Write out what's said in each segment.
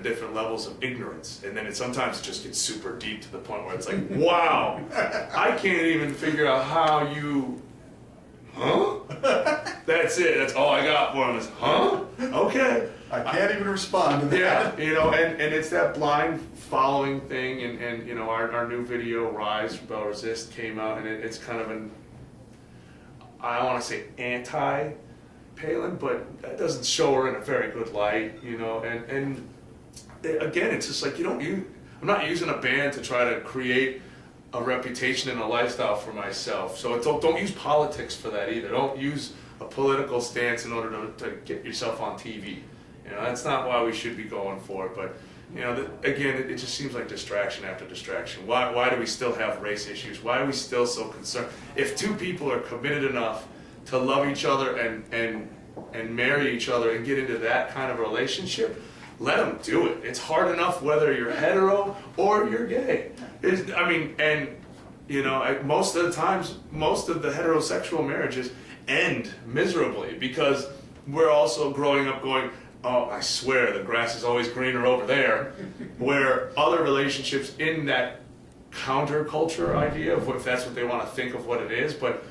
different levels of ignorance, and then it sometimes just gets super deep to the point where it's like, wow, I can't even figure out how you, huh? That's it. That's all I got for him is, huh? Okay. I can't even respond to that. Yeah, you know, and it's that blind following thing, and you know, our new video, Rise, Rebel, Resist, came out, and it's kind of an, I don't want to say anti-Palin, but that doesn't show her in a very good light, you know, and again, it's just like, I'm not using a band to try to create a reputation and a lifestyle for myself, so don't use politics for that either. Don't use a political stance in order to get yourself on TV. You know, that's not why we should be going for it, but you know, again, it just seems like distraction after distraction. Why do we still have race issues? Why are we still so concerned? If two people are committed enough to love each other and marry each other and get into that kind of relationship, let them do it. It's hard enough whether you're hetero or you're gay. And you know, most of the times, most of the heterosexual marriages end miserably because we're also growing up going, oh, I swear the grass is always greener over there, where other relationships in that counterculture idea, of if that's what they want to think of what it is, but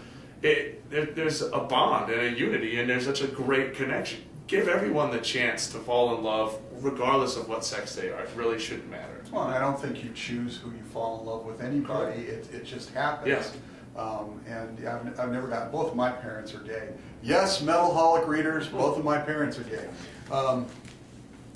there's a bond and a unity, and there's such a great connection. Give everyone the chance to fall in love, regardless of what sex they are. It really shouldn't matter. Well, and I don't think you choose who you fall in love with anybody. It just happens. Yes. And I've never gotten, both of my parents are gay. Yes, Metalholic readers, both of my parents are gay.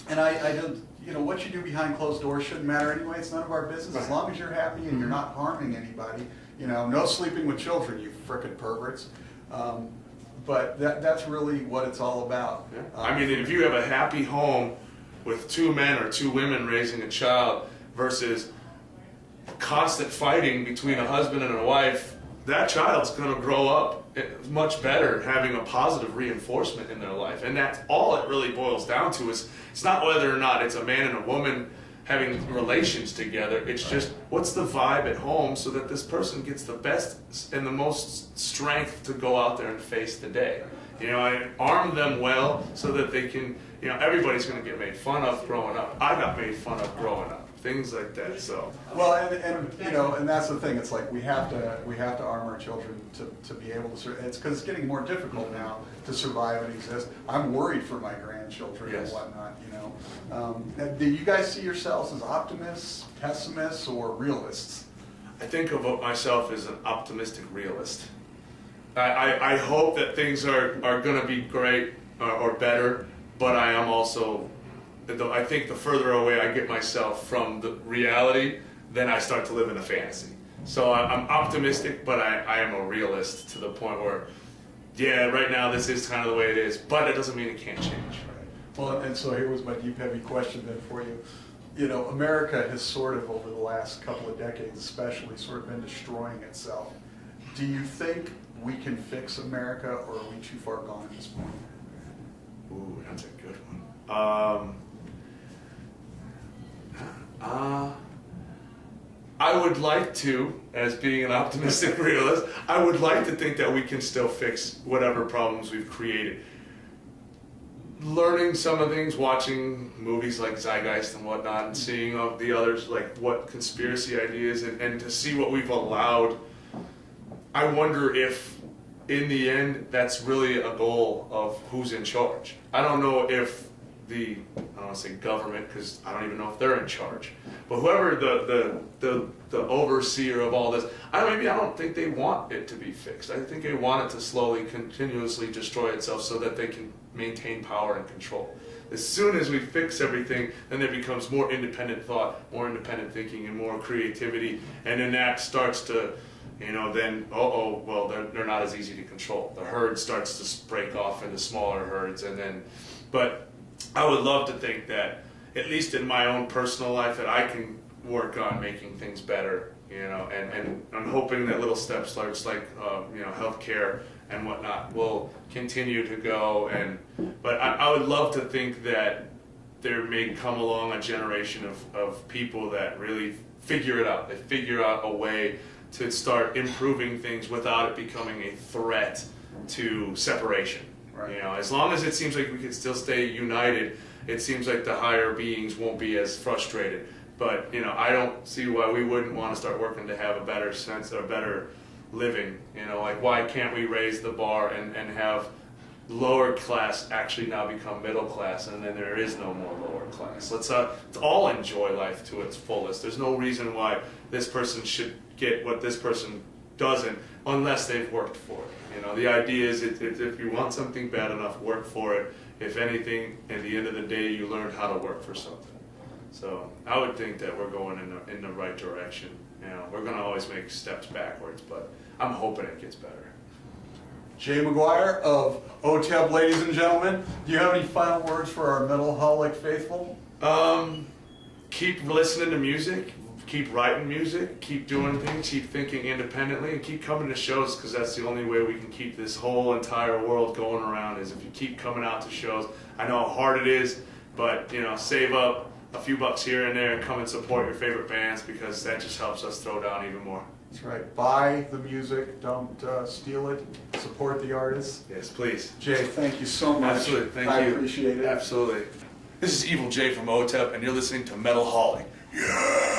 And I don't, you know, what you do behind closed doors shouldn't matter anyway. It's none of our business. As long as you're happy and you're not harming anybody, you know, no sleeping with children, you frickin' perverts. But that's really what it's all about. Yeah. I mean, if you have a happy home with two men or two women raising a child versus constant fighting between a husband and a wife, that child's going to grow up much better having a positive reinforcement in their life. And that's all it really boils down to. Is it's not whether or not it's a man and a woman having relations together. It's just, what's the vibe at home so that this person gets the best and the most strength to go out there and face the day. You know, I arm them well so that they can, you know, everybody's going to get made fun of growing up. I got made fun of growing up. Things like that. So well, and you know, and that's the thing. It's like we have to arm our children to be able to. It's because it's getting more difficult now to survive and exist. I'm worried for my grandchildren and whatnot. You know, do you guys see yourselves as optimists, pessimists, or realists? I think of myself as an optimistic realist. I hope that things are going to be great or better, but I am also. I think the further away I get myself from the reality, then I start to live in a fantasy. So I'm optimistic, but I am a realist to the point where, yeah, right now this is kind of the way it is, but it doesn't mean it can't change. Right. Well, and so here was my deep, heavy question then for you. You know, America has sort of, over the last couple of decades especially, sort of been destroying itself. Do you think we can fix America, or are we too far gone at this point? Ooh, that's a good one. I would like to, as being an optimistic realist, I would like to think that we can still fix whatever problems we've created. Learning some of things, watching movies like Zeitgeist and whatnot, and seeing the others, like what conspiracy ideas, and to see what we've allowed, I wonder if, in the end, that's really a goal of who's in charge. I don't know if I don't want to say government, because I don't even know if they're in charge, but whoever the overseer of all this, I don't think they want it to be fixed. I think they want it to slowly, continuously destroy itself so that they can maintain power and control. As soon as we fix everything, then there becomes more independent thought, more independent thinking, and more creativity, and then that starts to, you know, then, well, they're not as easy to control. The herd starts to break off into smaller herds, and then, but I would love to think that, at least in my own personal life, that I can work on making things better, you know, and I'm hoping that little steps like you know, healthcare and whatnot will continue to go, but I would love to think that there may come along a generation of people that really figure it out. They figure out a way to start improving things without it becoming a threat to separation. Right. You know, as long as it seems like we can still stay united, it seems like the higher beings won't be as frustrated. But you know, I don't see why we wouldn't want to start working to have a better sense or better living. You know, like why can't we raise the bar and have lower class actually now become middle class, and then there is no more lower class. Let's all enjoy life to its fullest. There's no reason why this person should get what this person doesn't unless they've worked for it. You know, the idea is if you want something bad enough, work for it. If anything, at the end of the day, you learned how to work for something. So I would think that we're going in the right direction. You know, we're going to always make steps backwards, but I'm hoping it gets better. Jay McGuire of Otep, ladies and gentlemen. Do you have any final words for our Metalholic faithful? Keep listening to music, keep writing music, keep doing things, keep thinking independently, and keep coming to shows, because that's the only way we can keep this whole entire world going around, is if you keep coming out to shows. I know how hard it is, but you know, save up a few bucks here and there and come and support your favorite bands, because that just helps us throw down even more. That's right. Buy the music. Don't steal it. Support the artists. Yes, please. Jay, thank you so much. Absolutely. Thank you. I appreciate it. Absolutely. This is Evil J from Otep, and you're listening to Metalholic. Yeah!